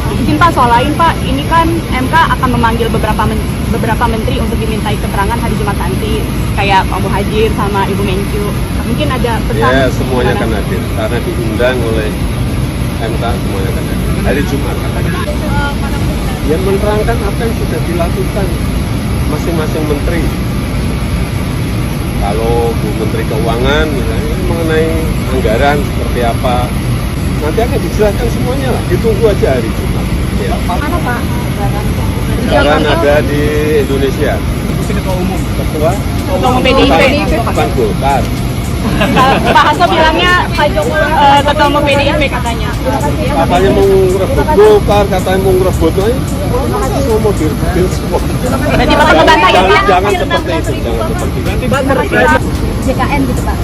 Izin Pak, soal lain Pak, ini kan MK akan memanggil beberapa menteri untuk dimintai keterangan hari Jumat nanti, kayak Pak Muhadjir sama Ibu Menkyu. Mungkin ada pesan? Ya, semuanya akan hadir karena diundang oleh MK, semuanya akan hadir hari Jumat katanya. Yang menerangkan apa yang sudah dilakukan masing-masing menteri. Kalau Bu Menteri Keuangan misalnya mengenai anggaran seperti apa, nanti akan dijelaskan semuanya lah. Ditunggu aja hari Jumat. Ya. Mana Pak? Anggaran ada di Indonesia. Ketua Umum. Ketua PDIP. Bukan Golkar. Pak Hasto bilangnya Pak Jokowi Ketua Umum PDIP katanya. Katanya mau ngerebut Golkar, katanya mau ngerebut lain. Semua mau direbutin semua. Berarti Pak membantah ya Pak? Jangan seperti itu, jangan seperti itu. JKN gitu Pak.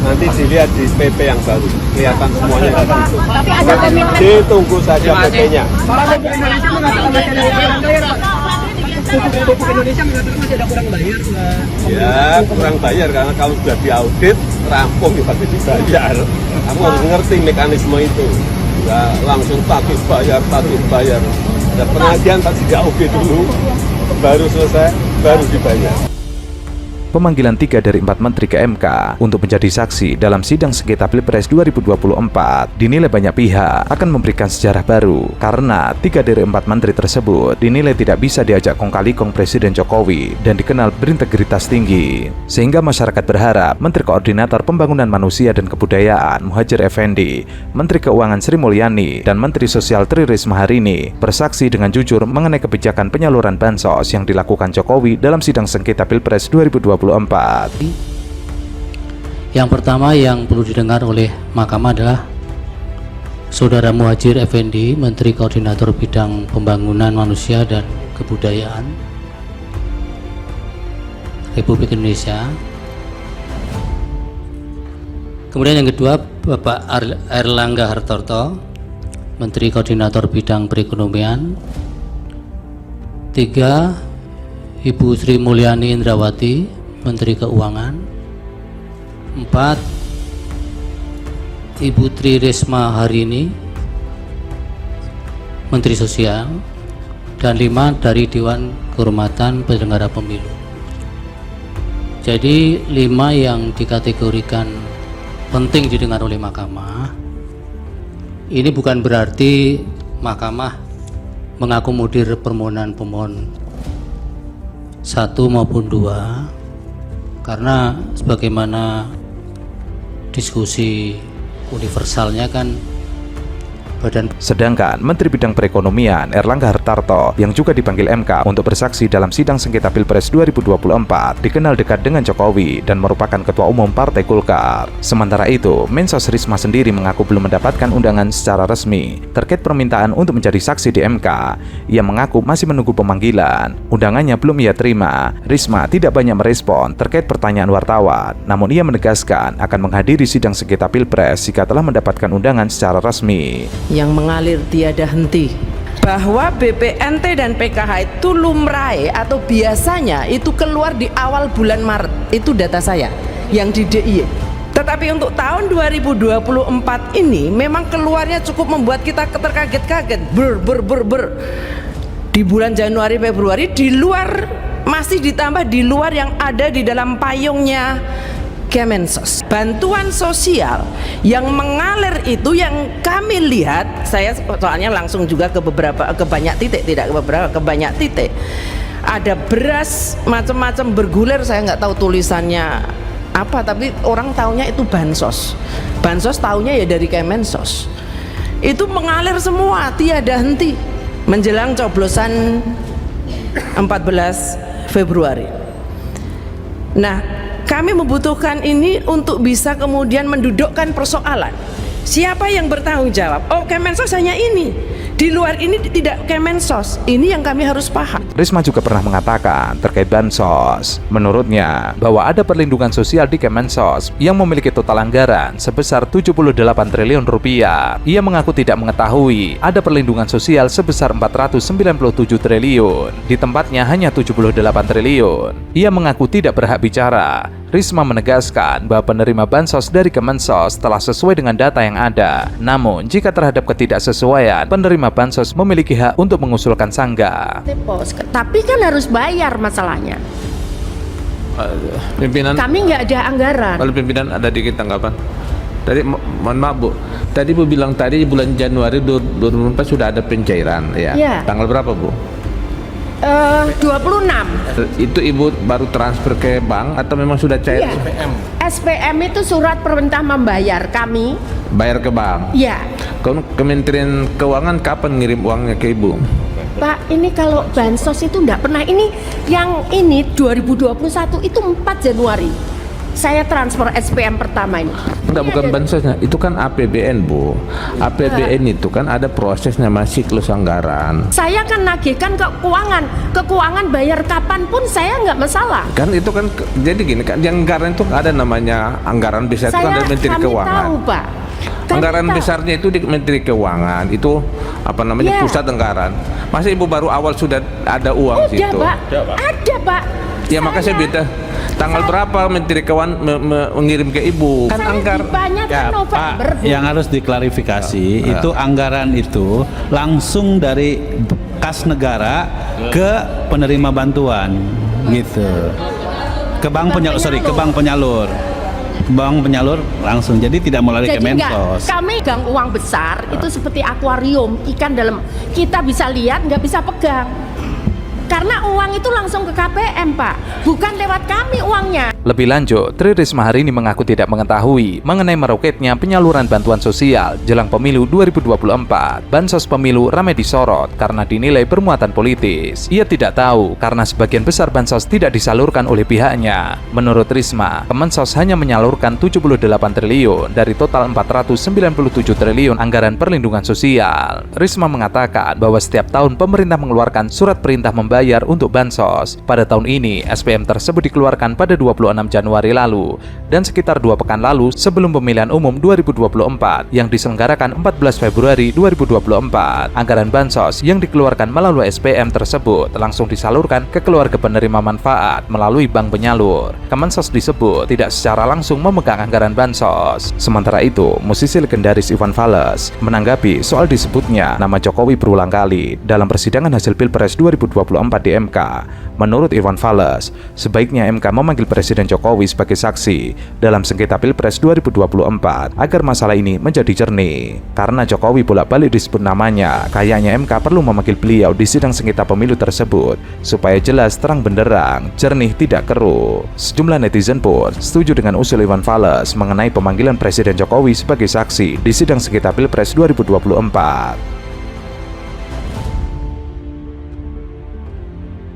Nanti dilihat di PP yang baru, kelihatan semuanya. Tapi ada komitmen. Ditunggu saja PP-nya. Indonesia mengatakan masih ada kurang bayar, Pak. Pupuk Indonesia mengatakan masih ada kurang bayar, Pak. Ya, kurang bayar karena kalau sudah diaudit, rampung ya pasti dibayar. Kamu harus ngerti mekanisme itu. Ya, langsung tagih bayar. Ada penagihan pasti diaudit dulu, baru selesai, baru dibayar. Pemanggilan 3 dari 4 menteri ke MK untuk menjadi saksi dalam sidang sengketa Pilpres 2024 dinilai banyak pihak akan memberikan sejarah baru karena 3 dari 4 menteri tersebut dinilai tidak bisa diajak kong-kali-kong Presiden Jokowi dan dikenal berintegritas tinggi. Sehingga masyarakat berharap Menteri Koordinator Pembangunan Manusia dan Kebudayaan Muhadjir Effendi, Menteri Keuangan Sri Mulyani, dan Menteri Sosial Tri Risma hari ini bersaksi dengan jujur mengenai kebijakan penyaluran bansos yang dilakukan Jokowi dalam sidang sengketa Pilpres 2024. Yang pertama yang perlu didengar oleh Mahkamah adalah Saudara Muhadjir Effendi, Menteri Koordinator Bidang Pembangunan Manusia dan Kebudayaan Republik Indonesia. Kemudian yang kedua, Bapak Airlangga Hartarto, Menteri Koordinator Bidang Perekonomian. 3, Ibu Sri Mulyani Indrawati, Menteri Keuangan. 4, Ibu Tri Risma hari ini, Menteri Sosial. Dan 5 dari Dewan Kehormatan Penyelenggara Pemilu. Jadi 5 yang dikategorikan penting didengar oleh Mahkamah. Ini bukan berarti Mahkamah mengakomodir permohonan pemohon 1 maupun 2, karena sebagaimana diskusi universalnya kan Sedangkan Menteri Bidang Perekonomian Airlangga Hartarto yang juga dipanggil MK untuk bersaksi dalam sidang sengketa Pilpres 2024 dikenal dekat dengan Jokowi dan merupakan Ketua Umum Partai Golkar. Sementara itu, Mensos Risma sendiri mengaku belum mendapatkan undangan secara resmi terkait permintaan untuk menjadi saksi di MK. Ia mengaku masih menunggu pemanggilan. Undangannya belum ia terima. Risma tidak banyak merespon terkait pertanyaan wartawan, namun ia menegaskan akan menghadiri sidang sengketa Pilpres jika telah mendapatkan undangan secara resmi. Yang mengalir tiada henti, bahwa BPNT dan PKH itu lumrah atau biasanya itu keluar di awal bulan Maret, itu data saya yang di DIY. Tetapi untuk tahun 2024 ini memang keluarnya cukup membuat kita terkaget-kaget. Di bulan Januari Februari di luar, masih ditambah di luar yang ada di dalam payungnya Kemensos. Bantuan sosial yang mengalir itu yang kami lihat, saya soalnya langsung juga ke banyak titik, tidak ke beberapa, ke banyak titik. Ada beras macam-macam bergulir, saya nggak tahu tulisannya apa, tapi orang taunya itu bansos. Bansos taunya ya dari Kemensos. Itu mengalir semua, tiada henti menjelang coblosan 14 Februari. Nah, kami membutuhkan ini untuk bisa kemudian mendudukkan persoalan. Siapa yang bertanggung jawab? Oh, Kemensos hanya ini. Di luar ini tidak Kemensos. Ini yang kami harus paham. Risma juga pernah mengatakan terkait bansos. Menurutnya, bahwa ada perlindungan sosial di Kemensos yang memiliki total anggaran sebesar 78 triliun rupiah. Ia mengaku tidak mengetahui ada perlindungan sosial sebesar 497 triliun. Di tempatnya hanya 78 triliun. Ia mengaku tidak berhak bicara. Risma menegaskan bahwa penerima bansos dari Kemensos telah sesuai dengan data yang ada. Namun, jika terhadap ketidaksesuaian penerima penerima bansos memiliki hak untuk mengusulkan sanggah. Pos, tapi kan harus bayar masalahnya. Pimpinan, Kami nggak ada anggaran. kalau pimpinan ada dikit tanggapan. Tadi mohon maaf Bu, tadi Bu bilang tadi bulan Januari 2024 sudah ada pencairan ya. Iya. Tanggal berapa Bu? 26. Itu Ibu baru transfer ke bank atau memang sudah cair? Iya. SPM itu surat perintah membayar kami. Bayar ke bank. Ya, Kementerian Keuangan kapan ngirim uangnya ke Ibu? Pak, ini kalau bansos itu enggak pernah. Ini yang ini 2021 itu 4 Januari. Saya transfer SPM pertama ini. Enggak, bukan bansosnya, itu kan APBN Bu. APBN itu kan ada prosesnya, masih siklus anggaran. Saya kan nagihkan ke keuangan bayar kapanpun saya nggak masalah. Kan itu kan jadi gini kan, yang anggaran itu ada namanya anggaran besar itu kan dari Menteri Kami Keuangan. tahu, Pak. Kami Anggaran tahu. besarnya itu di Menteri Keuangan, itu apa namanya, Ya. pusat anggaran. Masa Ibu baru awal sudah ada uang Udah, situ? Pak. Ada, Pak. Ya makanya saya minta tanggal berapa Menteri Keuangan mengirim ke Ibu? Kan Saya anggaran. dipanya kan Ya, November. Pak, yang harus diklarifikasi itu anggaran itu langsung dari kas negara ke penerima bantuan, gitu. Ke bank penyalur, ke bank penyalur. Bank penyalur langsung, jadi tidak melalui Jadi enggak, Kemensos. kami gang uang besar itu seperti akuarium, ikan dalam, kita bisa lihat nggak bisa pegang. Karena uang itu langsung ke KPM, Pak, bukan lewat kami uangnya. Lebih lanjut, Tri Risma hari ini mengaku tidak mengetahui mengenai meroketnya penyaluran bantuan sosial jelang pemilu 2024. Bansos pemilu ramai disorot karena dinilai bermuatan politis. Ia tidak tahu karena sebagian besar bansos tidak disalurkan oleh pihaknya. Menurut Risma, Kemensos hanya menyalurkan 78 triliun dari total 497 triliun anggaran perlindungan sosial. Risma mengatakan bahwa setiap tahun pemerintah mengeluarkan surat perintah membayar untuk bansos. Pada tahun ini, SPM tersebut dikeluarkan pada 26 Januari lalu dan sekitar 2 pekan lalu sebelum pemilihan umum 2024 yang diselenggarakan 14 Februari 2024. Anggaran bansos yang dikeluarkan melalui SPM tersebut langsung disalurkan ke keluarga penerima manfaat melalui bank penyalur. Kemensos disebut tidak secara langsung memegang anggaran bansos. Sementara itu, musisi legendaris Iwan Fals menanggapi soal disebutnya nama Jokowi berulang kali dalam persidangan hasil Pilpres 2024 di MK. Menurut Iwan Fals, sebaiknya MK memanggil Presiden Jokowi sebagai saksi dalam sengketa Pilpres 2024 agar masalah ini menjadi jernih. Karena Jokowi bolak-balik disebut namanya, kayaknya MK perlu memanggil beliau di sidang sengketa pemilu tersebut supaya jelas terang benderang, jernih tidak keruh. Sejumlah netizen pun setuju dengan usul Iwan Fals mengenai pemanggilan Presiden Jokowi sebagai saksi di sidang sengketa Pilpres 2024.